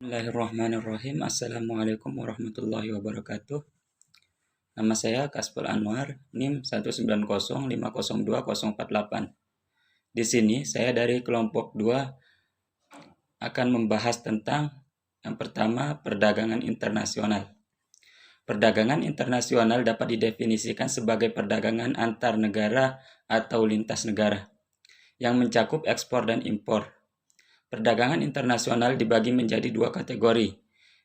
Bismillahirrahmanirrahim. Assalamualaikum warahmatullahi wabarakatuh. Nama saya Kasbul Anwar, NIM 190502048. Di sini saya dari kelompok 2 akan membahas tentang yang pertama, perdagangan internasional. Perdagangan internasional dapat didefinisikan sebagai perdagangan antar negara atau lintas negara yang mencakup ekspor dan impor. Perdagangan internasional dibagi menjadi dua kategori,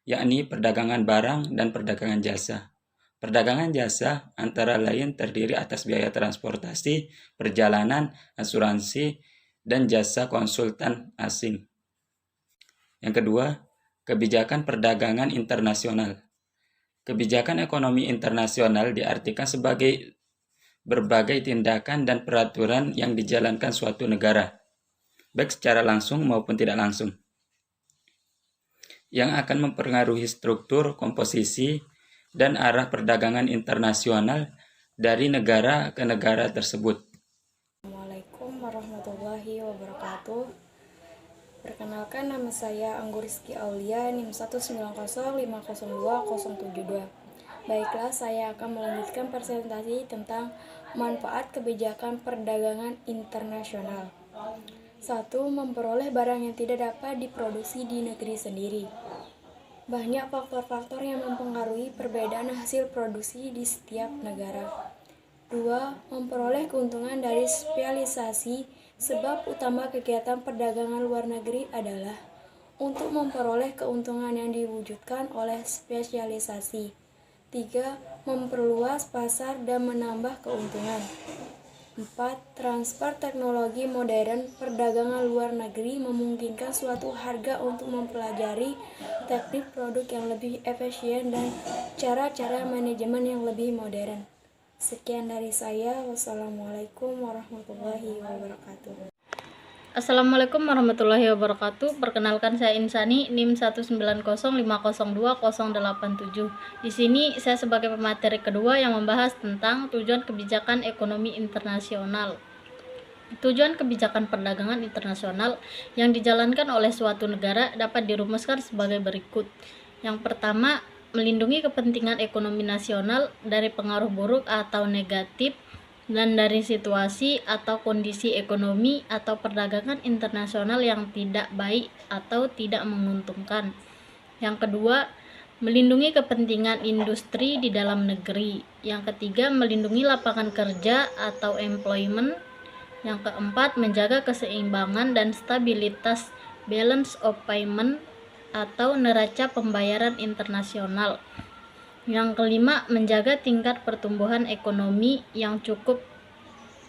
yakni perdagangan barang dan perdagangan jasa. Perdagangan jasa antara lain terdiri atas biaya transportasi, perjalanan, asuransi, dan jasa konsultan asing. Yang kedua, kebijakan perdagangan internasional. Kebijakan ekonomi internasional diartikan sebagai berbagai tindakan dan peraturan yang dijalankan suatu negara, baik secara langsung maupun tidak langsung, yang akan mempengaruhi struktur, komposisi, dan arah perdagangan internasional dari negara ke negara tersebut. Assalamualaikum warahmatullahi wabarakatuh. Perkenalkan, nama saya Anggur Rizky Aulia, NIM 190500272. Baiklah, saya akan melanjutkan presentasi tentang manfaat kebijakan perdagangan internasional. 1. Memperoleh barang yang tidak dapat diproduksi di negeri sendiri. Banyak faktor-faktor yang mempengaruhi perbedaan hasil produksi di setiap negara. 2. Memperoleh keuntungan dari spesialisasi. Sebab utama kegiatan perdagangan luar negeri adalah untuk memperoleh keuntungan yang diwujudkan oleh spesialisasi. 3. Memperluas pasar dan menambah keuntungan. 4. Transfer teknologi modern. Perdagangan luar negeri memungkinkan suatu harga untuk mempelajari teknik produk yang lebih efisien dan cara-cara manajemen yang lebih modern. Sekian dari saya. Wassalamualaikum warahmatullahi wabarakatuh. Assalamualaikum warahmatullahi wabarakatuh. Perkenalkan, saya Insani, NIM 190502087. Di sini saya sebagai pemateri kedua yang membahas tentang tujuan kebijakan ekonomi internasional. Tujuan kebijakan perdagangan internasional yang dijalankan oleh suatu negara dapat dirumuskan sebagai berikut. Yang pertama, melindungi kepentingan ekonomi nasional dari pengaruh buruk atau negatif dan dari situasi atau kondisi ekonomi atau perdagangan internasional yang tidak baik atau tidak menguntungkan. Yang kedua, melindungi kepentingan industri di dalam negeri. Yang ketiga, melindungi lapangan kerja atau employment. Yang keempat, menjaga keseimbangan dan stabilitas balance of payment atau neraca pembayaran internasional. Yang kelima, menjaga tingkat pertumbuhan ekonomi yang cukup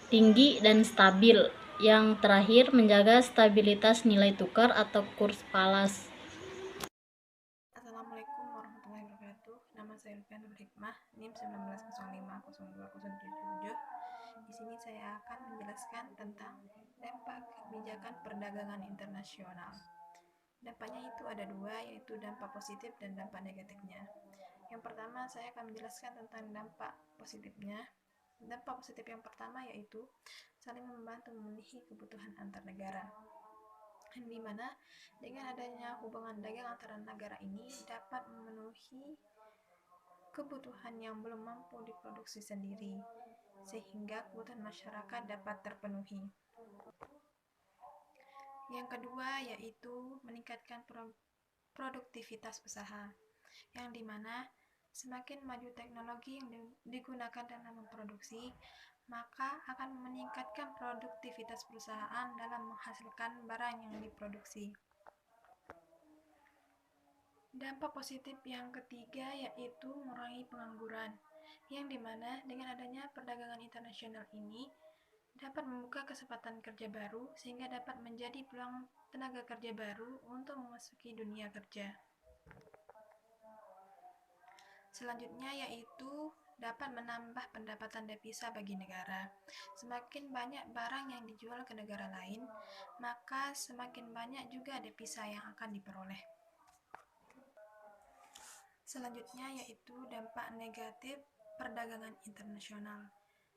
tinggi dan stabil. Yang terakhir, menjaga stabilitas nilai tukar atau kurs palas. Assalamualaikum warahmatullahi wabarakatuh. Nama saya Lufian Nur Hikmah, NIM 190500207. Di sini saya akan menjelaskan tentang dampak kebijakan perdagangan internasional. Dampaknya itu ada dua, yaitu dampak positif dan dampak negatifnya. Yang pertama, saya akan menjelaskan tentang dampak positifnya. Dampak positif yang pertama yaitu saling membantu memenuhi kebutuhan antar negara, di mana dengan adanya hubungan dagang antara negara ini dapat memenuhi kebutuhan yang belum mampu diproduksi sendiri, sehingga kebutuhan masyarakat dapat terpenuhi. Yang kedua yaitu meningkatkan produktivitas usaha, yang dimana semakin maju teknologi yang digunakan dalam memproduksi, maka akan meningkatkan produktivitas perusahaan dalam menghasilkan barang yang diproduksi. Dampak positif yang ketiga yaitu mengurangi pengangguran, yang dimana dengan adanya perdagangan internasional ini dapat membuka kesempatan kerja baru sehingga dapat menjadi peluang tenaga kerja baru untuk memasuki dunia kerja. Selanjutnya yaitu dapat menambah pendapatan devisa bagi negara. Semakin banyak barang yang dijual ke negara lain, maka semakin banyak juga devisa yang akan diperoleh. Selanjutnya yaitu dampak negatif perdagangan internasional.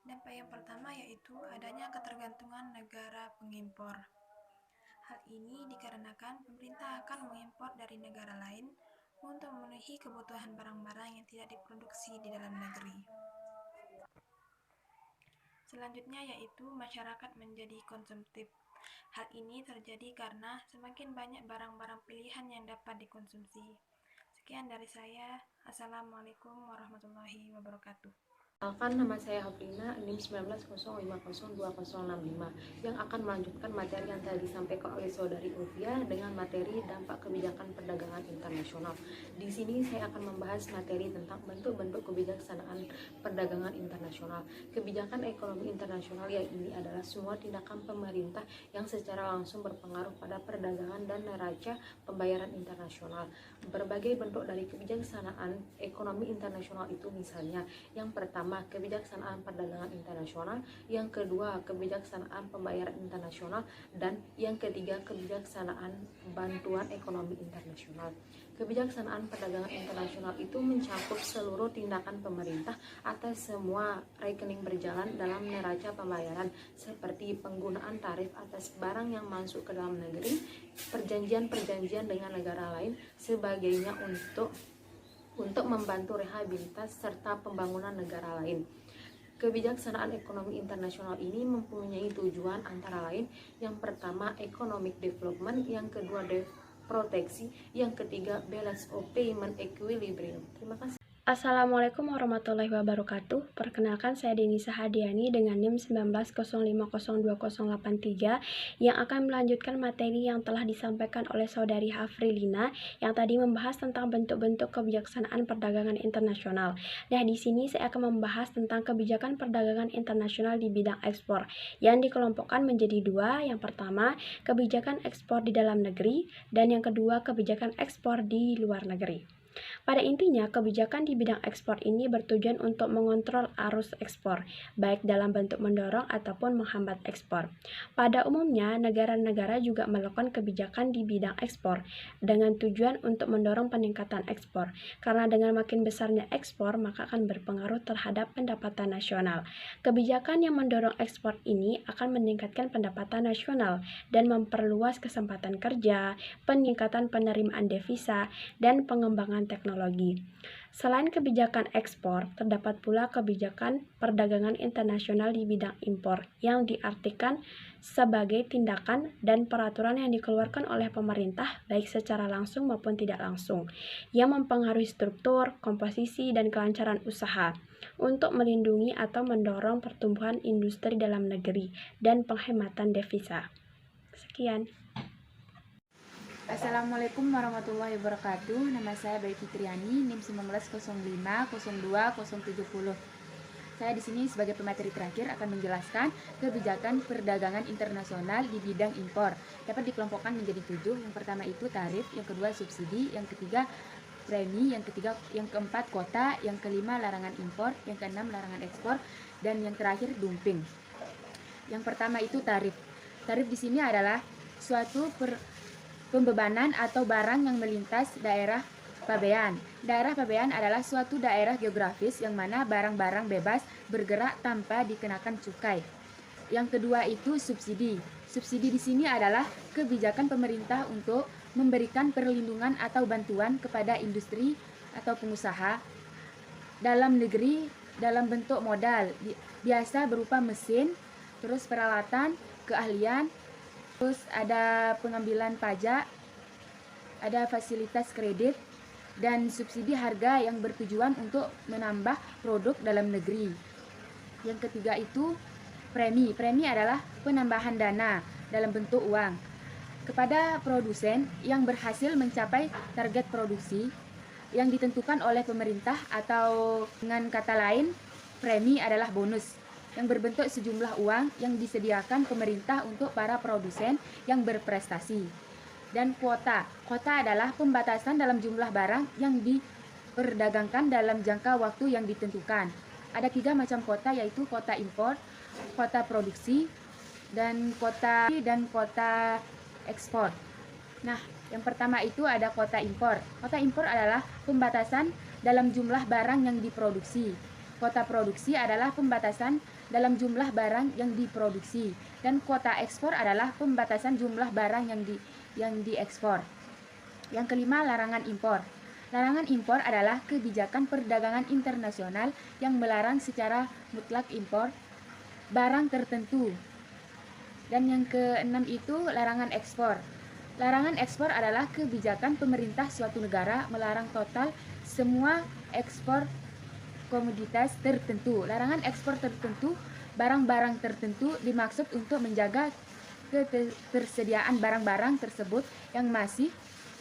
Dampak yang pertama yaitu adanya ketergantungan negara pengimpor. Hal ini dikarenakan pemerintah akan mengimpor dari negara lain untuk memenuhi kebutuhan barang-barang yang tidak diproduksi di dalam negeri. Selanjutnya yaitu masyarakat menjadi konsumtif. Hal ini terjadi karena semakin banyak barang-barang pilihan yang dapat dikonsumsi. Sekian dari saya. Assalamualaikum warahmatullahi wabarakatuh. Perkenalkan, nama saya Haflina, NIM 1905502065 yang akan melanjutkan materi yang tadi disampaikan oleh saudari Ulfia dengan materi dampak kebijakan perdagangan internasional. Di sini saya akan membahas materi tentang bentuk-bentuk kebijaksanaan perdagangan internasional. Kebijakan ekonomi internasional yang ini adalah semua tindakan pemerintah yang secara langsung berpengaruh pada perdagangan dan neraca pembayaran internasional. Berbagai bentuk dari kebijaksanaan ekonomi internasional itu misalnya, yang pertama kebijaksanaan perdagangan internasional, yang kedua kebijaksanaan pembayaran internasional, dan yang ketiga kebijaksanaan bantuan ekonomi internasional. Kebijaksanaan perdagangan internasional itu mencakup seluruh tindakan pemerintah atas semua rekening berjalan dalam neraca pembayaran, seperti penggunaan tarif atas barang yang masuk ke dalam negeri, perjanjian-perjanjian dengan negara lain, sebagainya untuk membantu rehabilitas serta pembangunan negara lain. Kebijaksanaan ekonomi internasional ini mempunyai tujuan antara lain, yang pertama economic development, yang kedua proteksi, yang ketiga balance of payment equilibrium. Terima kasih. Assalamualaikum warahmatullahi wabarakatuh. Perkenalkan, saya Denisa Hadiani dengan NIM 1905020083 yang akan melanjutkan materi yang telah disampaikan oleh saudari Hafrilina yang tadi membahas tentang bentuk-bentuk kebijaksanaan perdagangan internasional. Nah, di sini saya akan membahas tentang kebijakan perdagangan internasional di bidang ekspor yang dikelompokkan menjadi dua. Yang pertama, kebijakan ekspor di dalam negeri, dan yang kedua, kebijakan ekspor di luar negeri. Pada intinya, kebijakan di bidang ekspor ini bertujuan untuk mengontrol arus ekspor, baik dalam bentuk mendorong ataupun menghambat ekspor. Pada umumnya, negara-negara juga melakukan kebijakan di bidang ekspor dengan tujuan untuk mendorong peningkatan ekspor, karena dengan makin besarnya ekspor, maka akan berpengaruh terhadap pendapatan nasional. Kebijakan yang mendorong ekspor ini akan meningkatkan pendapatan nasional dan memperluas kesempatan kerja, peningkatan penerimaan devisa, dan pengembangan teknologi. Selain kebijakan ekspor, terdapat pula kebijakan perdagangan internasional di bidang impor yang diartikan sebagai tindakan dan peraturan yang dikeluarkan oleh pemerintah baik secara langsung maupun tidak langsung yang mempengaruhi struktur, komposisi, dan kelancaran usaha untuk melindungi atau mendorong pertumbuhan industri dalam negeri dan penghematan devisa. Sekian. Assalamualaikum warahmatullahi wabarakatuh. Nama saya Bayi Fitriani, NIM 1905020070. Saya di sini sebagai pemateri terakhir akan menjelaskan kebijakan perdagangan internasional di bidang impor. Dapat dikelompokkan menjadi 7. Yang pertama itu tarif, yang kedua subsidi, yang ketiga premi, yang keempat kuota, yang kelima larangan impor, yang keenam larangan ekspor, dan yang terakhir dumping. Yang pertama itu tarif. Tarif di sini adalah suatu pembebanan atau barang yang melintas daerah pabean. Daerah pabean adalah suatu daerah geografis yang mana barang-barang bebas bergerak tanpa dikenakan cukai. Yang kedua itu subsidi. Subsidi di sini adalah kebijakan pemerintah untuk memberikan perlindungan atau bantuan kepada industri atau pengusaha dalam negeri dalam bentuk modal, biasa berupa mesin, terus peralatan, keahlian, terus ada pengambilan pajak, ada fasilitas kredit, dan subsidi harga yang bertujuan untuk menambah produk dalam negeri. Yang ketiga itu premi. Premi adalah penambahan dana dalam bentuk uang kepada produsen yang berhasil mencapai target produksi yang ditentukan oleh pemerintah, atau dengan kata lain, premi adalah bonus yang berbentuk sejumlah uang yang disediakan pemerintah untuk para produsen yang berprestasi. Dan kuota. Kuota adalah pembatasan dalam jumlah barang yang diperdagangkan dalam jangka waktu yang ditentukan. Ada 3 macam kuota, yaitu kuota impor, kuota produksi, dan kuota ekspor. Nah, yang pertama itu ada kuota impor. Kuota impor adalah pembatasan dalam jumlah barang yang diproduksi. Kuota produksi adalah pembatasan dalam jumlah barang yang diproduksi. Dan kuota ekspor adalah pembatasan jumlah barang yang diekspor. Yang kelima, larangan impor. Larangan impor adalah kebijakan perdagangan internasional yang melarang secara mutlak impor barang tertentu. Dan yang keenam itu larangan ekspor. Larangan ekspor adalah kebijakan pemerintah suatu negara melarang total semua ekspor komoditas tertentu. Larangan ekspor tertentu, barang-barang tertentu dimaksud untuk menjaga ketersediaan barang-barang tersebut yang masih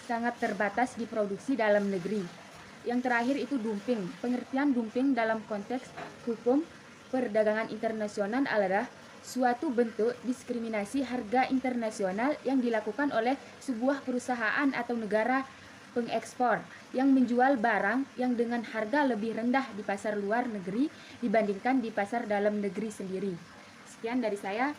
sangat terbatas diproduksi dalam negeri. Yang terakhir itu dumping. Pengertian dumping dalam konteks hukum perdagangan internasional adalah suatu bentuk diskriminasi harga internasional yang dilakukan oleh sebuah perusahaan atau negara pengekspor yang menjual barang yang dengan harga lebih rendah di pasar luar negeri dibandingkan di pasar dalam negeri sendiri. Sekian dari saya.